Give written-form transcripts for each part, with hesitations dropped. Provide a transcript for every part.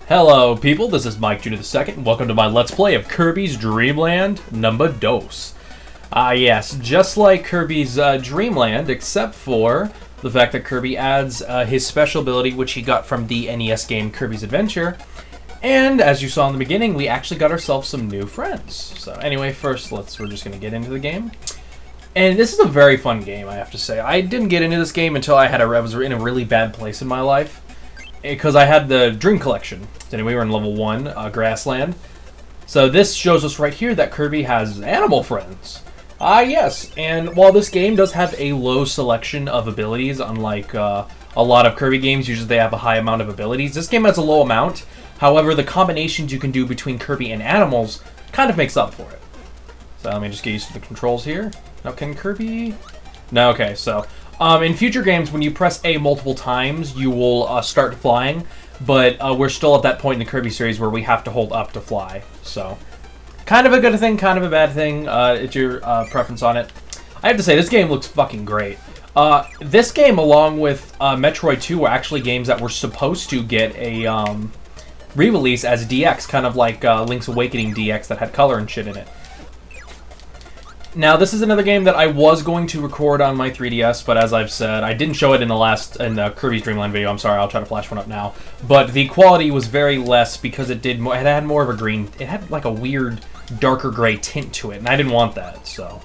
Hello people, this is Mike Jr. II, and welcome to my Let's Play of Kirby's Dream Land number dos. Yes, just like Kirby's Dream Land, except for the fact that Kirby adds his special ability, which he got from the NES game Kirby's Adventure. And as you saw in the beginning, we actually got ourselves some new friends. So anyway, first we're just going to get into the game. And this is a very fun game, I have to say. I didn't get into this game until I was in a really bad place in my life, because I had the Dream Collection. So anyway, we're in level 1, Grassland. So this shows us right here that Kirby has animal friends. Yes, and while this game does have a low selection of abilities, unlike a lot of Kirby games, usually they have a high amount of abilities, this game has a low amount. However, the combinations you can do between Kirby and animals kind of makes up for it. So let me just get used to the controls here. Now, can Kirby... No, okay, so... in future games, when you press A multiple times, you will start flying, but we're still at that point in the Kirby series where we have to hold up to fly. So, kind of a good thing, kind of a bad thing. It's your preference on it. I have to say, this game looks fucking great. This game, along with Metroid 2, were actually games that were supposed to get a re-release as DX, kind of like Link's Awakening DX that had color and shit in it. Now, this is another game that I was going to record on my 3DS, but as I've said, I didn't show it in the Kirby's Dream Land video. I'm sorry, I'll try to flash one up now. But the quality was very less because it had more of a green. It had like a weird darker gray tint to it, and I didn't want that. So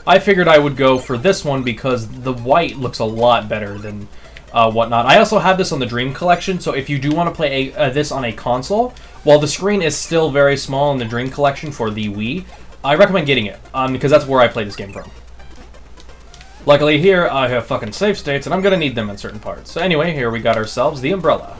I figured I would go for this one because the white looks a lot better than whatnot. I also have this on the Dream Collection, so if you do want to play this on a console, while the screen is still very small in the Dream Collection for the Wii, I recommend getting it, because that's where I play this game from. Luckily here, I have fucking save states, and I'm gonna need them in certain parts. So anyway, here we got ourselves the umbrella.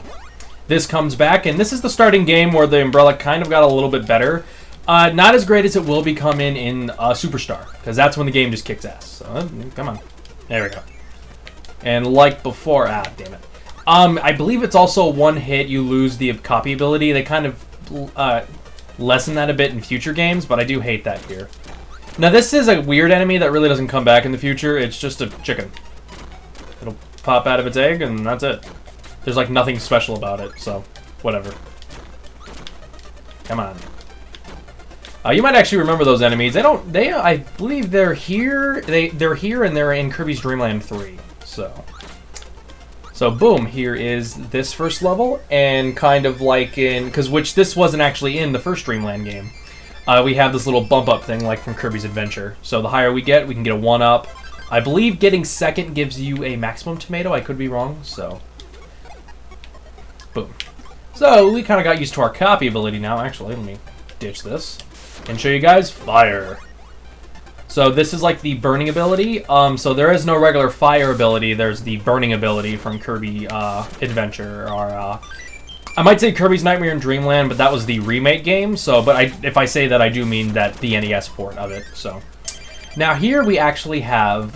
This comes back, and this is the starting game where the umbrella kind of got a little bit better. Not as great as it will become in Superstar, because that's when the game just kicks ass. So, come on. There we go. And like before, damn it. I believe it's also one hit, you lose the copy ability. They kind of, lessen that a bit in future games, but I do hate that here. Now this is a weird enemy that really doesn't come back in the future. It's just a chicken. It'll pop out of its egg and that's it. There's like nothing special about it, so whatever. Come on. You might actually remember those enemies. I believe they're here. They're here and they're in Kirby's Dream Land 3. So boom, here is this first level, and kind of like this wasn't actually in the first Dreamland game. We have this little bump up thing like from Kirby's Adventure. So the higher we get, we can get a 1-up. I believe getting second gives you a maximum tomato, I could be wrong, so. Boom. So we kind of got used to our copy ability now, actually. Let me ditch this and show you guys fire. So this is like the burning ability. So there is no regular fire ability. There's the burning ability from Kirby Adventure, or I might say Kirby's Nightmare in Dreamland, but that was the remake game. So, if I say that, I do mean that the NES port of it. So now here we actually have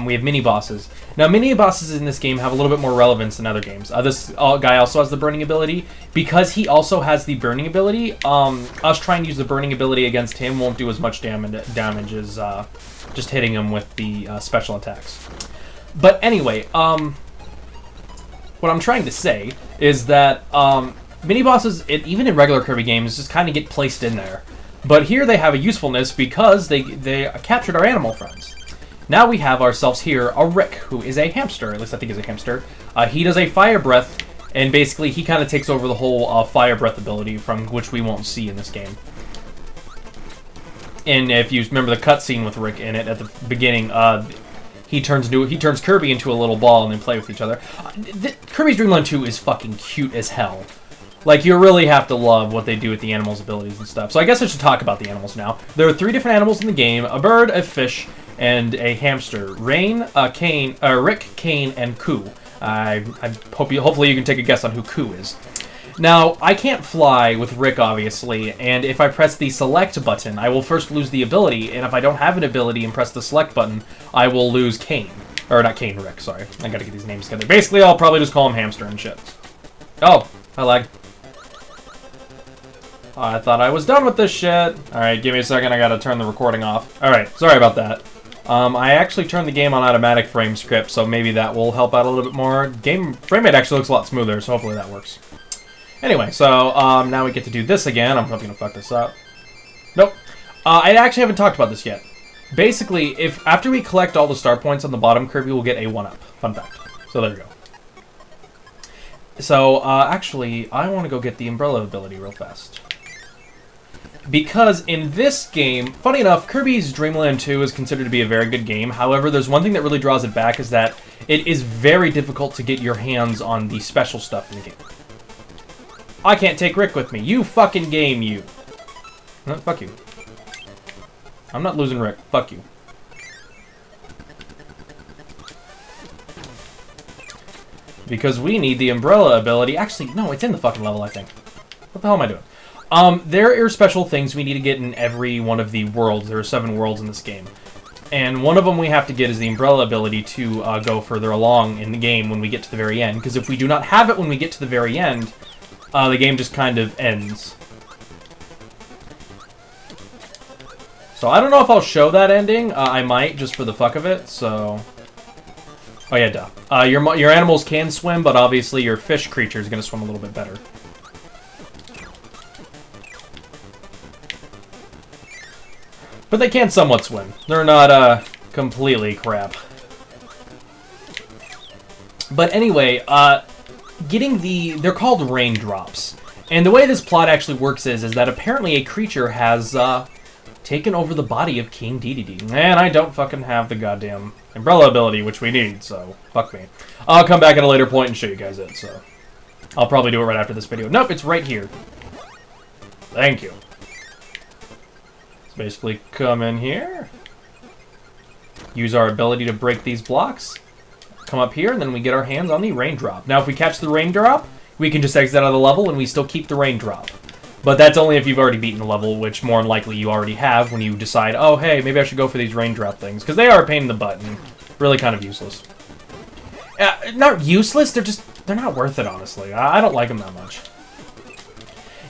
we have mini bosses. Now mini bosses in this game have a little bit more relevance than other games. This guy also has the burning ability. Because he also has the burning ability, us trying to use the burning ability against him won't do as much damage as just hitting him with the special attacks. But anyway, what I'm trying to say is that mini bosses, even in regular Kirby games, just kind of get placed in there. But here they have a usefulness because they captured our animal friends. Now we have ourselves here a Rick, who is a hamster. At least I think he's a hamster. He does a fire breath, and basically he kind of takes over the whole fire breath ability, from which we won't see in this game. And if you remember the cutscene with Rick in it at the beginning, he turns Kirby into a little ball and they play with each other. Kirby's Dream Land 2 is fucking cute as hell. Like, you really have to love what they do with the animals' abilities and stuff. So I guess I should talk about the animals now. There are 3 different animals in the game: a bird, a fish, and a hamster. Rick, Cain, and Ku. Hopefully you can take a guess on who Ku is. Now, I can't fly with Rick, obviously, and if I press the select button, I will first lose the ability, and if I don't have an ability and press the select button, I will lose Cain. Or not Cain, Rick, sorry. I gotta get these names together. Basically, I'll probably just call him Hamster and shit. Oh, I lag. I thought I was done with this shit. Alright, give me a second, I gotta turn the recording off. Alright, sorry about that. I actually turned the game on automatic frame script, so maybe that will help out a little bit more. Frame rate actually looks a lot smoother, so hopefully that works. Anyway, so now we get to do this again. I'm probably gonna fuck this up. Nope. I actually haven't talked about this yet. Basically, if after we collect all the star points on the bottom, Kirby will get a 1-up. Fun fact. So there we go. So, actually, I want to go get the umbrella ability real fast. Because in this game, funny enough, Kirby's Dream Land 2 is considered to be a very good game. However, there's one thing that really draws it back is that it is very difficult to get your hands on the special stuff in the game. I can't take Rick with me. You fucking game, you. No, fuck you. I'm not losing Rick. Fuck you. Because we need the umbrella ability. Actually, no, it's in the fucking level, I think. What the hell am I doing? There are special things we need to get in every one of the worlds. There are 7 worlds in this game. And one of them we have to get is the umbrella ability to go further along in the game when we get to the very end. Because if we do not have it when we get to the very end, the game just kind of ends. So I don't know if I'll show that ending. I might, just for the fuck of it, so... Oh yeah, duh. Your animals can swim, but obviously your fish creature is going to swim a little bit better. But they can somewhat swim. They're not, completely crap. But anyway, getting they're called raindrops. And the way this plot actually works is that apparently a creature has, taken over the body of King Dedede. And I don't fucking have the goddamn umbrella ability, which we need, so fuck me. I'll come back at a later point and show you guys it, so... I'll probably do it right after this video. Nope, it's right here. Thank you. Let's basically come in here. Use our ability to break these blocks. Come up here, and then we get our hands on the raindrop. Now, if we catch the raindrop, we can just exit out of the level, and we still keep the raindrop. But that's only if you've already beaten the level, which more than likely you already have when you decide, oh, hey, maybe I should go for these raindrop things. Because they are a pain in the butt and really kind of useless. Not useless, they're not worth it, honestly. I don't like them that much.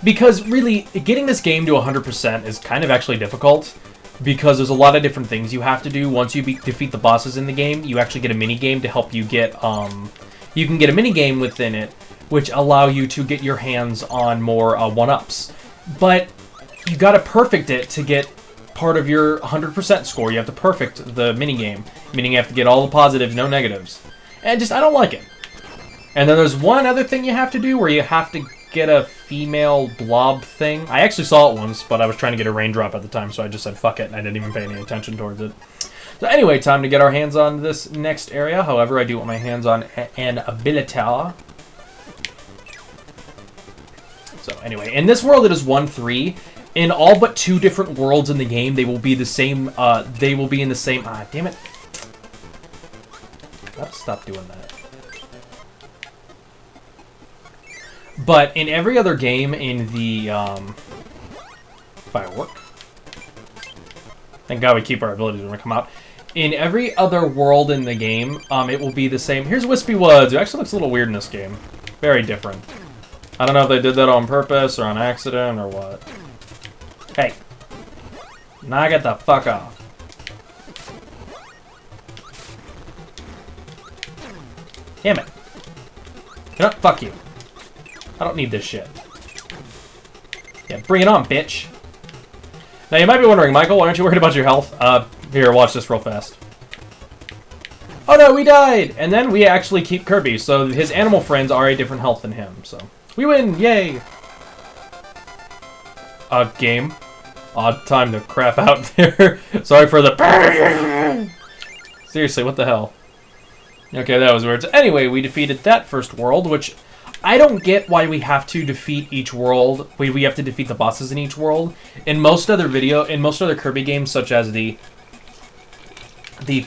Because, really, getting this game to 100% is kind of actually difficult. Because there's a lot of different things you have to do. Once you defeat the bosses in the game, you actually get a mini-game to help you get, you can get a mini-game within it, which allow you to get your hands on more 1-ups. But you gotta perfect it to get part of your 100% score. You have to perfect the minigame, meaning you have to get all the positives, no negatives. And I don't like it. And then there's one other thing you have to do where you have to get a female blob thing. I actually saw it once, but I was trying to get a raindrop at the time, so I just said fuck it, and I didn't even pay any attention towards it. So anyway, time to get our hands on this next area. However, I do want my hands on an ability. So anyway, in this world it is 1-3. In all but 2 different worlds in the game, they will be the same, they will be in the same, damn it. Let's stop doing that. But in every other game in the, firework. Thank God we keep our abilities when we come out. In every other world in the game, it will be the same. Here's Wispy Woods, who actually looks a little weird in this game. Very different. I don't know if they did that on purpose or on accident or what. Hey. Knock it the fuck off. Damn it. You know what? Fuck you. I don't need this shit. Yeah, bring it on, bitch. Now, you might be wondering, Michael, why aren't you worried about your health? Here, watch this real fast. Oh no, we died! And then we actually keep Kirby, so his animal friends are a different health than him, so... We win! Yay! Game. Odd time to crap out there. Sorry for the... Seriously, what the hell? Okay, that was weird. So anyway, we defeated that first world, which... I don't get why we have to defeat each world. We have to defeat the bosses in each world. In most other Kirby games, such as the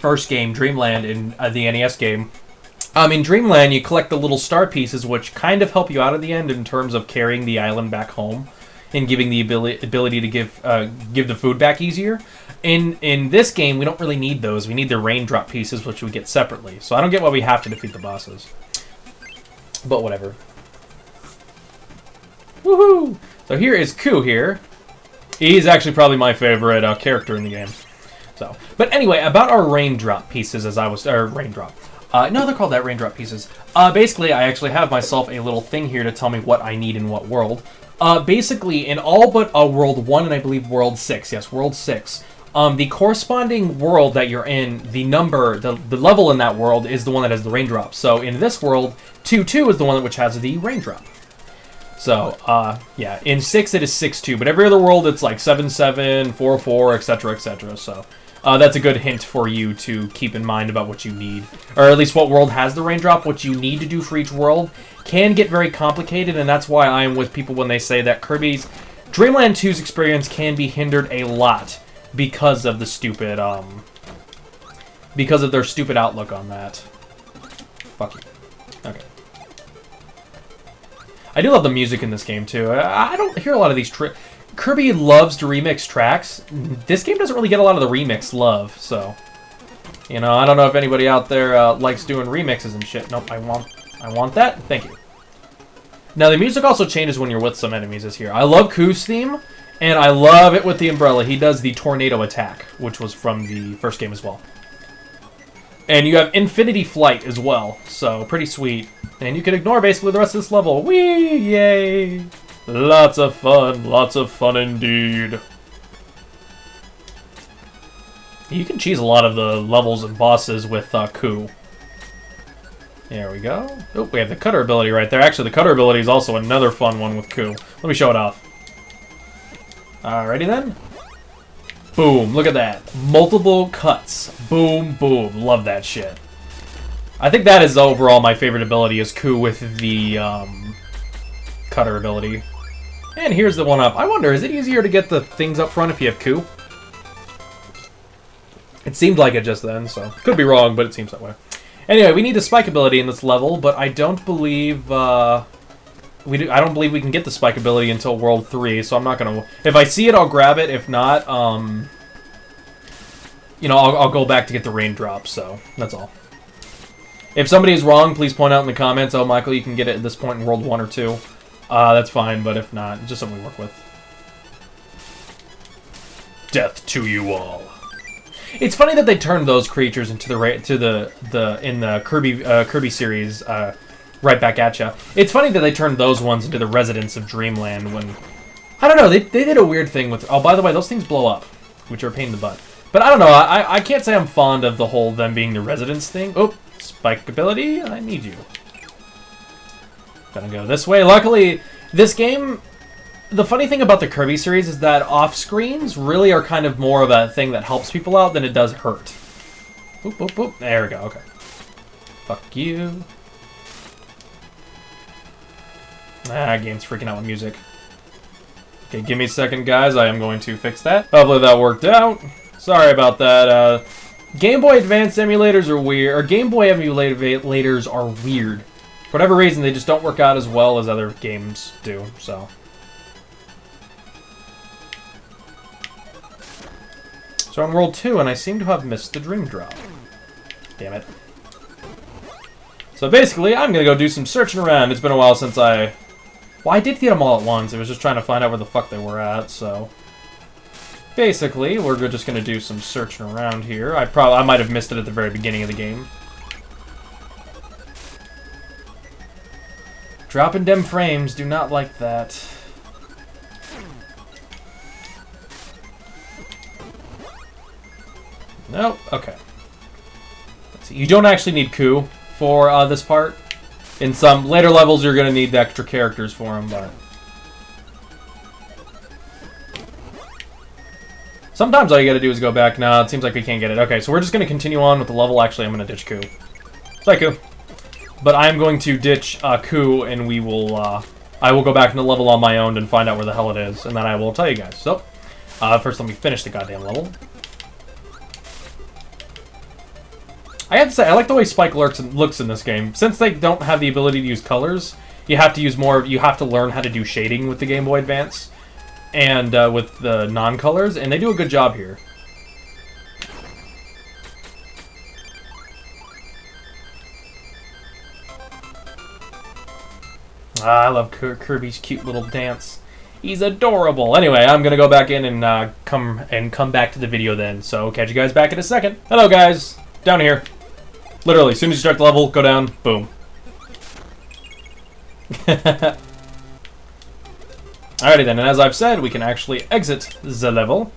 first game, Dreamland, in the NES game, in Dreamland, you collect the little star pieces, which kind of help you out at the end in terms of carrying the island back home and giving the ability to give the food back easier. In this game, we don't really need those. We need the raindrop pieces, which we get separately. So I don't get why we have to defeat the bosses. But whatever. Woohoo! So here is Ku here. He's actually probably my favorite character in the game. So, but anyway, about our raindrop pieces, raindrop. No, they're called that raindrop pieces. Basically, I actually have myself a little thing here to tell me what I need in what world. Basically, in all but World 1 and I believe World 6, yes, World 6, the corresponding world that you're in, the level in that world is the one that has the raindrop. So in this world, 2-2 is the one which has the raindrop. So, yeah, in 6 it is 6-2, but every other world it's like 7-7, 4-4, etc., etc., so... that's a good hint for you to keep in mind about what you need. Or at least what world has the raindrop, what you need to do for each world can get very complicated, and that's why I'm with people when they say that Kirby's Dream Land 2's experience can be hindered a lot because of the stupid, because of their stupid outlook on that. Fuck you. Okay. I do love the music in this game, too. I don't hear a lot of these Kirby loves to remix tracks. This game doesn't really get a lot of the remix love, so... You know, I don't know if anybody out there likes doing remixes and shit. Nope, I want that. Thank you. Now, the music also changes when you're with some enemies this here. I love Ku's theme, and I love it with the umbrella. He does the tornado attack, which was from the first game as well. And you have Infinity Flight as well, so pretty sweet. And you can ignore basically the rest of this level. Whee! Yay! Lots of fun indeed. You can cheese a lot of the levels and bosses with Ku. There we go. Oh, we have the cutter ability right there. Actually, the cutter ability is also another fun one with Ku. Let me show it off. Alrighty then. Boom, look at that. Multiple cuts. Boom, boom. Love that shit. I think that is overall my favorite ability is Ku with the cutter ability. And here's the one up. I wonder, is it easier to get the things up front if you have Ku? It seemed like it just then, so... Could be wrong, but it seems that way. Anyway, we need the spike ability in this level, but I don't believe... I don't believe we can get the spike ability until World 3, so I'm not gonna... If I see it, I'll grab it. If not, you know, I'll go back to get the raindrop, so... That's all. If somebody is wrong, please point out in the comments, oh, Michael, you can get it at this point in World 1 or 2. That's fine, but if not, just something we work with. Death to you all. It's funny that they turned those creatures into the Kirby series right back at ya. It's funny that they turned those ones into the residents of Dreamland when I don't know, they did a weird thing with... Oh, by the way, those things blow up, which are a pain in the butt. But I don't know, I can't say I'm fond of the whole them being the residents thing. Oh, spike ability, I need you. Gonna go this way. Luckily, this game... The funny thing about the Kirby series is that off-screens really are kind of more of a thing that helps people out than it does hurt. Boop, boop, boop. There we go, okay. Fuck you. Ah, game's freaking out with music. Okay, give me a second, guys. I am going to fix that. Hopefully that worked out. Sorry about that. Game Boy Advance emulators are weird. Or Game Boy emulators are weird. For whatever reason, they just don't work out as well as other games do, so... So I'm World 2, and I seem to have missed the Dream Drop. Damn it. So basically, I'm gonna go do some searching around. It's been a while since I... Well, I did get them all at once. I was just trying to find out where the fuck they were at, so... Basically, we're just gonna do some searching around here. I might have missed it at the very beginning of the game. Dropping dem frames, do not like that. Nope, okay. Let's see. You don't actually need Ku for this part. In some later levels, you're going to need the extra characters for them, but... Sometimes all you got to do is go back. No, it seems like we can't get it. Okay, so we're just going to continue on with the level. Actually, I'm going to ditch Ku. Sorry, Ku. But I'm going to ditch Ku, and we will... I will go back into the level on my own and find out where the hell it is, and then I will tell you guys. So, first let me finish the goddamn level. I have to say, I like the way Spike looks in this game. Since they don't have the ability to use colors, you have to use more. You have to learn how to do shading with the Game Boy Advance, and with the non-colors, and they do a good job here. I love Kirby's cute little dance. He's adorable. Anyway, I'm gonna go back in and come back to the video then. So catch you guys back in a second. Hello, guys. Down here. Literally, as soon as you start the level, go down, boom. Alrighty then, and as I've said, we can actually exit the level,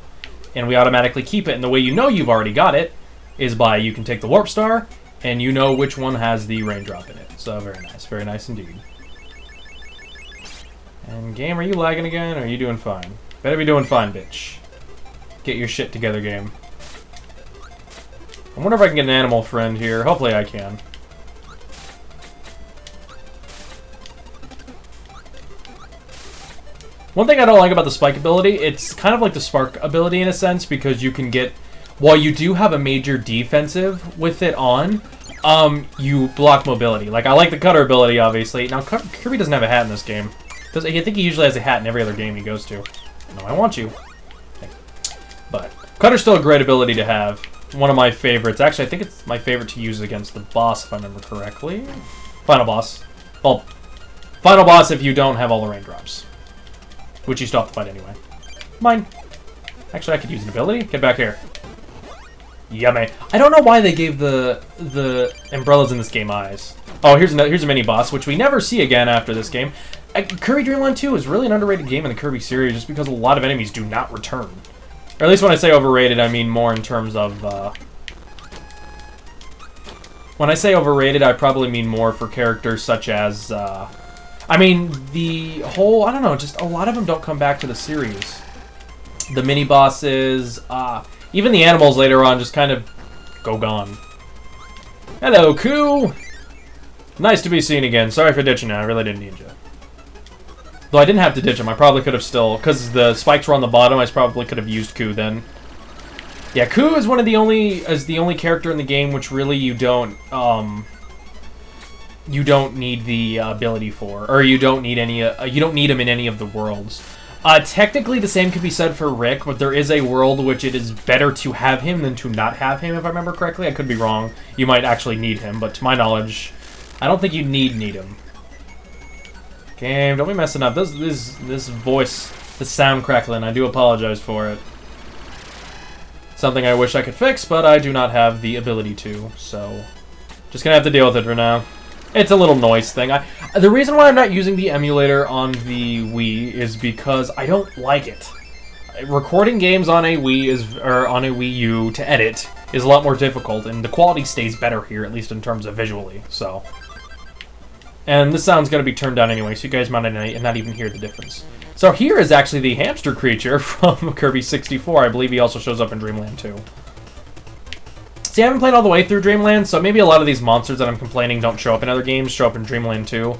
and we automatically keep it. And the way you know you've already got it is by you can take the warp star, and you know which one has the raindrop in it. So very nice indeed. And game, are you lagging again, or are you doing fine? Better be doing fine, bitch. Get your shit together, game. I wonder if I can get an animal friend here. Hopefully I can. One thing I don't like about the spike ability, it's kind of like the spark ability in a sense, because you can get, while you do have a major defensive with it on, you block mobility. Like, I like the cutter ability, obviously. Now, Kirby doesn't have a hat in this game. I think he usually has a hat in every other game he goes to. No, I want you. Okay. But cutter's still a great ability to have. One of my favorites. Actually, I think it's my favorite to use against the boss, if I remember correctly. Final boss. Well, final boss if you don't have all the raindrops. Which you still have to fight anyway. Mine. Actually, I could use an ability. Get back here. Yummy. I don't know why they gave the umbrellas in this game eyes. Oh, here's a mini boss, which we never see again after this game. Kirby Dream Land 2 is really an underrated game in the Kirby series, just because a lot of enemies do not return. Or at least when I say overrated, I mean more in terms of... when I say overrated, I probably mean more for characters such as... I mean, the whole... I don't know, just a lot of them don't come back to the series. The mini-bosses, even the animals later on just kind of go gone. Hello, Koo! Nice to be seen again. Sorry for ditching you, I really didn't need you. Though I didn't have to ditch him, I probably could have still... Because the spikes were on the bottom, I probably could have used Koo then. Yeah, Koo is one of the only... is the only character in the game which really you don't need the ability for. Or you don't need any... you don't need him in any of the worlds. Technically, the same could be said for Rick, but there is a world which it is better to have him than to not have him, if I remember correctly. I could be wrong. You might actually need him, but to my knowledge, I don't think you need him. Game, don't be messing up. This voice, this sound crackling, I do apologize for it. Something I wish I could fix, but I do not have the ability to, so just gonna have to deal with it for now. It's a little noise thing. The reason why I'm not using the emulator on the Wii is because I don't like it. Recording games on a Wii or on a Wii U to edit is a lot more difficult, and the quality stays better here, at least in terms of visually. So. And this sound's going to be turned down anyway, so you guys might not even hear the difference. So here is actually the hamster creature from Kirby 64. I believe he also shows up in Dreamland 2. See, I haven't played all the way through Dreamland, so maybe a lot of these monsters that I'm complaining don't show up in other games show up in Dreamland 2.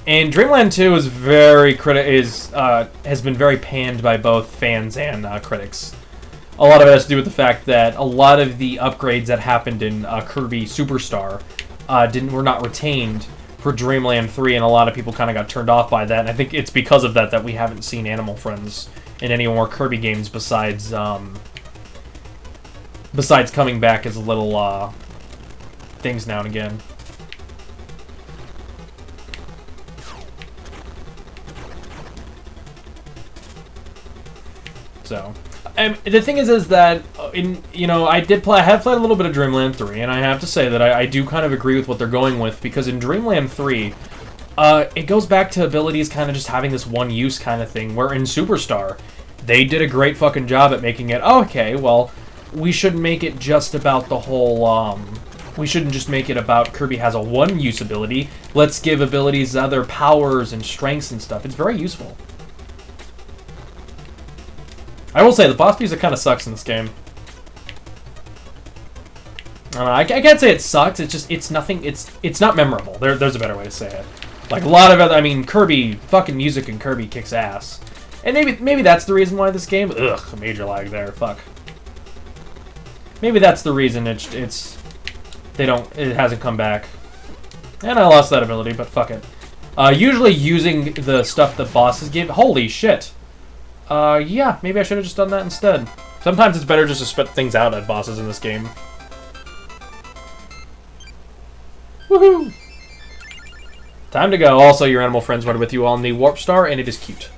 And Dreamland 2 is has been very panned by both fans and critics. A lot of it has to do with the fact that a lot of the upgrades that happened in Kirby Superstar were not retained for Dreamland 3, and a lot of people kind of got turned off by that, and I think it's because of that we haven't seen animal friends in any more Kirby games besides coming back as little things now and again. So, and the thing is that I have played a little bit of Dreamland 3, and I have to say that I do kind of agree with what they're going with, because in Dreamland 3, it goes back to abilities kind of just having this one use kind of thing, where in Superstar, they did a great fucking job at making it, oh, okay, well, we shouldn't make it just about the whole, we shouldn't just make it about Kirby has a one-use ability, let's give abilities other powers and strengths and stuff. It's very useful. I will say, the boss music kind of sucks in this game. I don't know, I can't say it sucks, it's just, it's not memorable. There's a better way to say it. Like, a lot of other, I mean, Kirby, fucking music in Kirby kicks ass. And maybe that's the reason why this game, ugh, major lag there, fuck. Maybe that's the reason it hasn't come back. And I lost that ability, but fuck it. Usually using the stuff that bosses give, holy shit. Yeah, maybe I should have just done that instead. Sometimes it's better just to spit things out at bosses in this game. Woohoo! Time to go. Also, your animal friends rode with you on the Warp Star, and it is cute.